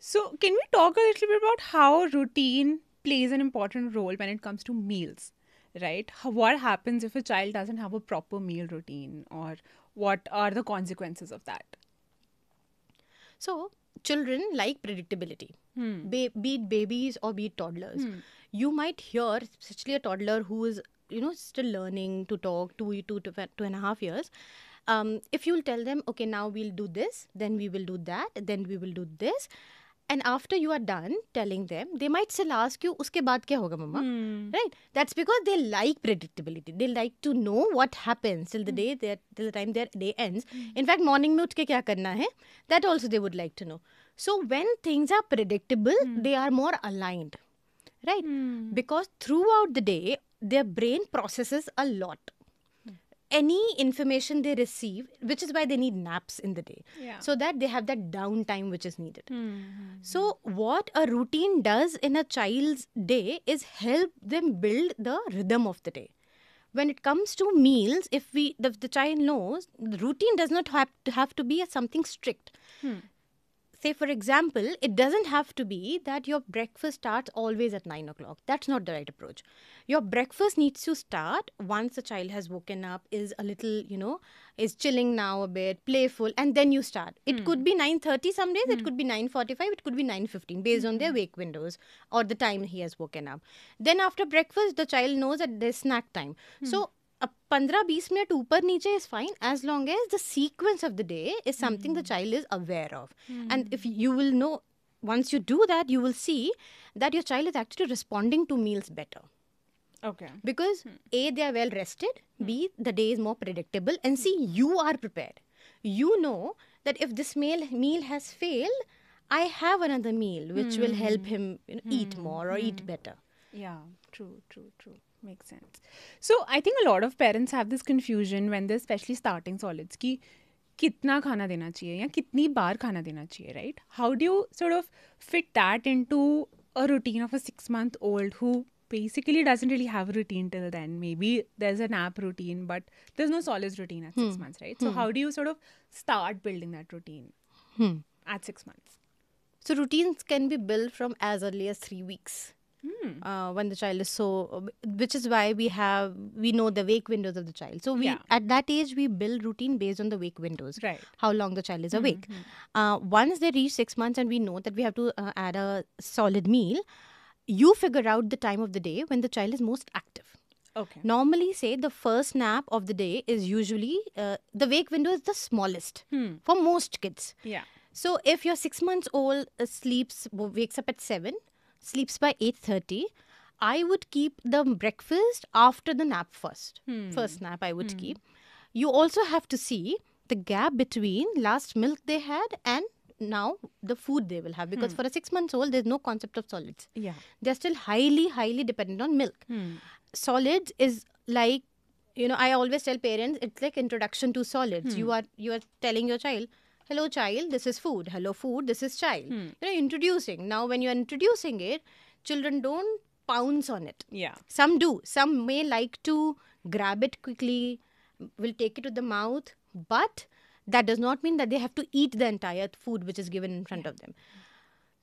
So can we talk a little bit about how routine plays an important role when it comes to meals, right? What happens if a child doesn't have a proper meal routine, or what are the consequences of that? So, children like predictability, be it babies or be it toddlers. You might hear, especially a toddler who is, still learning to talk, 2.5 years. If you'll tell them, okay, now we'll do this, then we will do that, then we will do this. And after you are done telling them, they might still ask you, uske baad kya hoga, mama? Right? That's because they like predictability. They like to know what happens till till the time their day ends. In fact, morning mein utھ ke kya karna hai, that also they would like to know. So when things are predictable, they are more aligned, right? Because throughout the day, their brain processes a lot. Any information they receive, which is why they need naps in the day, Yeah. so that they have that downtime which is needed. So what a routine does in a child's day is help them build the rhythm of the day. When it comes to meals, if the child knows, the routine does not have to be something strict. Say, for example, it doesn't have to be that your breakfast starts always at 9 o'clock. That's not the right approach. Your breakfast needs to start once the child has woken up, is a little, is chilling now a bit, playful, and then you start. It could be 9:30 some days, it could be 9:45, it could be 9:15, based on their wake windows or the time he has woken up. Then after breakfast, the child knows that there's snack time. So, 15-20 minute ऊपर नीचे is fine, as long as the sequence of the day is something the child is aware of. And if you will know, once you do that, you will see that your child is actually responding to meals better. Okay. Because A, they are well rested, B, the day is more predictable, and C, you are prepared. You know that if this meal has failed, I have another meal which will help him eat more or eat better. Yeah, true. Makes sense. So I think a lot of parents have this confusion when they're especially starting solids कि कितना खाना देना चाहिए या कितनी बार खाना देना चाहिए, right? How do you sort of fit that into a routine of a 6-month-old who basically doesn't really have a routine till then? Maybe there's a nap routine, but there's no solids routine at 6 months, right? So how do you sort of start building that routine at 6 months? So routines can be built from as early as 3 weeks. When the child is which is why we know the wake windows of the child. So at that age we build routine based on the wake windows, Right. how long the child is awake. Once they reach 6 months and we know that we have to add a solid meal, you figure out the time of the day when the child is most active. Okay. Normally, say the first nap of the day is usually the wake window is the smallest for most kids. Yeah. So if your 6 months old wakes up at 7, sleeps by 8:30, I would keep the breakfast after the nap first. First nap I would keep. You also have to see the gap between last milk they had and now the food they will have, because for a 6 months old there's no concept of solids. Yeah. They're still highly dependent on milk. Solids is like, I always tell parents, it's like introduction to solids. You are telling your child, hello child, this is food. Hello food, this is child. Introducing. Now when you're introducing it, children don't pounce on it. Yeah. Some do. Some may like to grab it quickly, will take it to the mouth, but that does not mean that they have to eat the entire food which is given in front of them.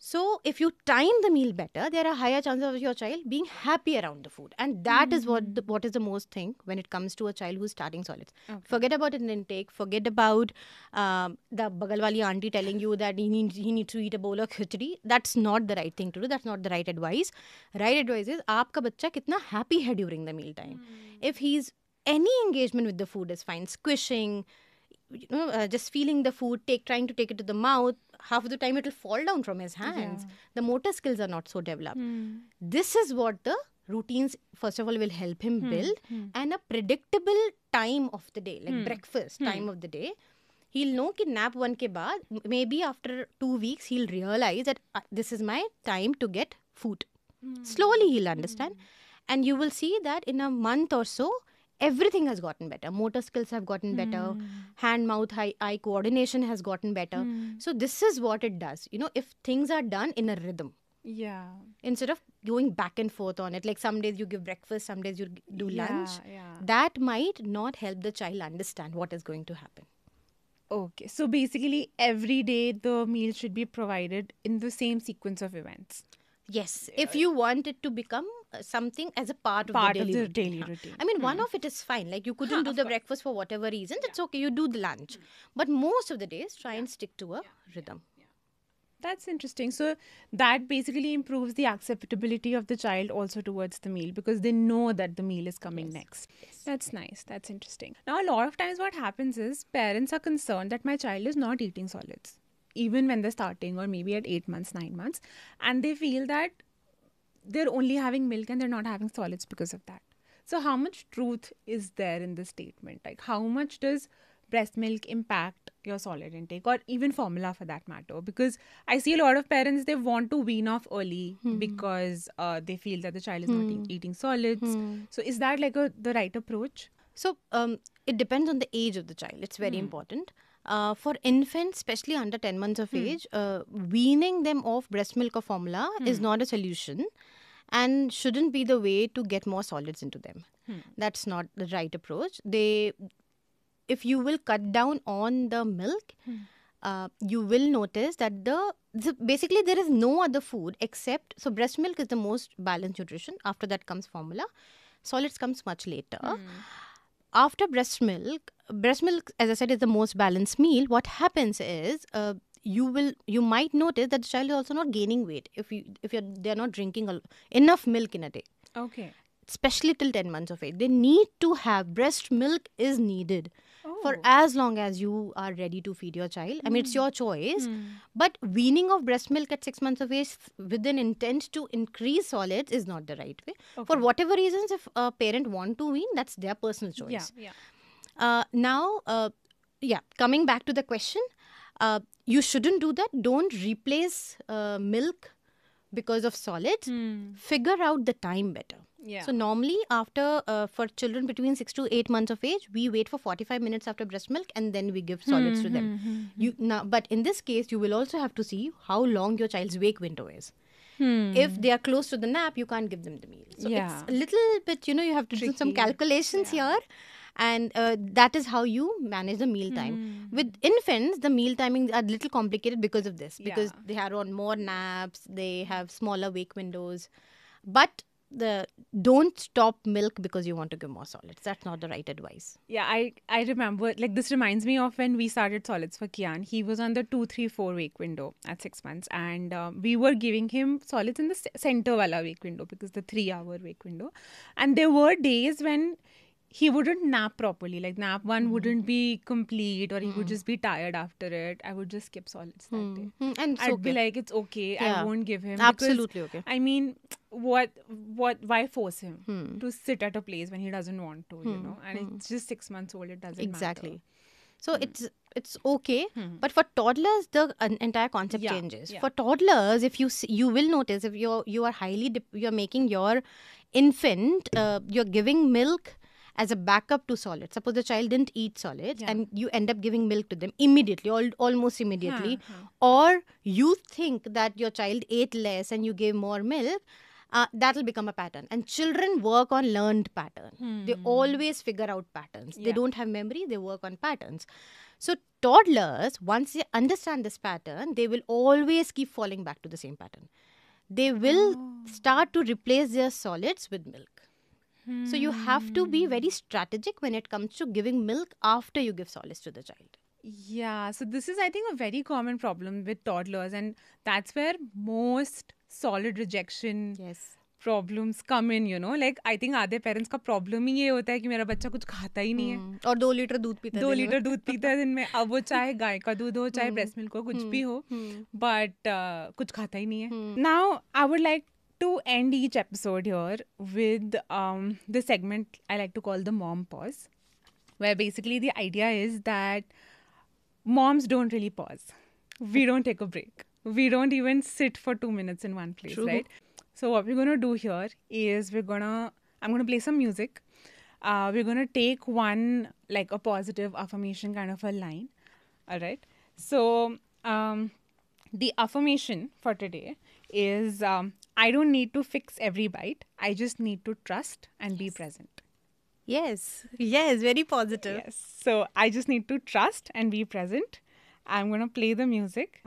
So if you time the meal better, there are higher chances of your child being happy around the food. And that is what is the most thing when it comes to a child who's starting solids. Okay. Forget about an intake. Forget about the bagal wali auntie telling you that he needs to eat a bowl of khichdi. That's not the right thing to do. That's not the right advice. Right advice is, aapka bachcha kitna happy hai during the meal time. If he's any engagement with the food is fine. Squishing, just feeling the food, trying to take it to the mouth, half of the time it will fall down from his hands. The motor skills are not so developed. This is what the routines, first of all, will help him build, and a predictable time of the day, like breakfast time of the day. He'll know कि nap 1 के बाद, maybe after 2 weeks, he'll realize that this is my time to get food. Slowly he'll understand. And you will see that in a month or so, everything has gotten better. Motor skills have gotten better. Hand, mouth, eye coordination has gotten better. So this is what it does. If things are done in a rhythm. Yeah. Instead of going back and forth on it, like some days you give breakfast, some days you do lunch. Yeah. That might not help the child understand what is going to happen. Okay, so basically every day the meal should be provided in the same sequence of events. Yes, if you want it to become something as a part of the Part of daily the routine. daily Huh. routine. I mean, one of it is fine. Like you couldn't do Of the course. breakfast for whatever reasons, it's okay. You do the lunch. But most of the days, try and stick to a rhythm. That's interesting. So that basically improves the acceptability of the child also towards the meal because they know that the meal is coming Yes. next. That's nice. That's interesting. Now, a lot of times what happens is parents are concerned that my child is not eating solids, even when they're starting or maybe at 8 months, 9 months, and they feel that they're only having milk and they're not having solids because of that. So, how much truth is there in this statement? Like, how much does breast milk impact your solid intake or even formula for that matter? Because I see a lot of parents, they want to wean off early because they feel that the child is not eating solids. So, is that like the right approach? So it depends on the age of the child. It's very important. For infants, especially under 10 months of age, weaning them off breast milk or formula is not a solution and shouldn't be the way to get more solids into them. That's not the right approach. If you will cut down on the milk, you will notice that basically there is no other food except, so breast milk is the most balanced nutrition. After that comes formula. Solids comes much later. After breast milk, as I said, is the most balanced meal. What happens is you might notice that the child is also not gaining weight if they're not drinking enough milk in a day, Okay. especially till 10 months of age. They need to have breast milk is needed for as long as you are ready to feed your child. I mean, it's your choice. But weaning of breast milk at 6 months of age with an intent to increase solids is not the right way. For whatever reasons, if a parent want to wean, that's their personal choice. Now, coming back to the question, you shouldn't do that. Don't replace milk because of solids. Figure out the time better. So normally after for children between 6 to 8 months of age, we wait for 45 minutes after breast milk and then we give solids to them. But in this case, you will also have to see how long your child's wake window is. If they are close to the nap, you can't give them the meal. So it's a little bit, you have to do some calculations here. And that is how you manage the meal time. With infants, the meal timings are a little complicated because of this. Because they are on more naps, they have smaller wake windows. But don't stop milk because you want to give more solids. That's not the right advice. Yeah, I remember, like, this reminds me of when we started solids for Kian. He was on the 2, 3, 4 week window at 6 months, and we were giving him solids in the center wala wake window because the 3-hour wake window. And there were days when he wouldn't nap properly. Like, nap one wouldn't be complete, or he would just be tired after it. I would just skip solids that day. And it's I'd be okay. like, it's okay. I won't give him. Absolutely because, okay. I mean, why force him to sit at a place when he doesn't want to, And it's just 6 months old. It doesn't Exactly. matter. So it's okay, but for toddlers the entire concept changes. For toddlers, if you will notice, if you are you're making your infant, you're giving milk as a backup to solids. Suppose the child didn't eat solids and you end up giving milk to them immediately, almost immediately, or you think that your child ate less and you gave more milk, that will become a pattern. And children work on learned pattern. They always figure out patterns. They don't have memory, they work on patterns. So toddlers, once they understand this pattern, they will always keep falling back to the same pattern. They will start to replace their solids with milk. So you have to be very strategic when it comes to giving milk after you give solids to the child. Yeah, so this is, I think, a very common problem with toddlers, and that's where most solid rejection problems come in, Like, I think आधे parents का problem ही ये होता है कि मेरा बच्चा कुछ खाता ही नहीं है और 2 लीटर दूध पीता है 2 लीटर दूध पीता है दिन में. अब वो चाहे गाय का दूध हो, चाहे breast milk हो, कुछ भी हो, but कुछ खाता ही नहीं है. Now, I would like to end each episode here with the segment I like to call the mom pause, where basically the idea is that moms don't really pause. We don't take a break. We don't even sit for 2 minutes in one place, right? So what we're going to do here is I'm going to play some music. We're going to take one, like, a positive affirmation kind of a line. All right. So the affirmation for today is I don't need to fix every bite. I just need to trust and be present. Yes, very positive. Yes. So I just need to trust and be present. I'm going to play the music.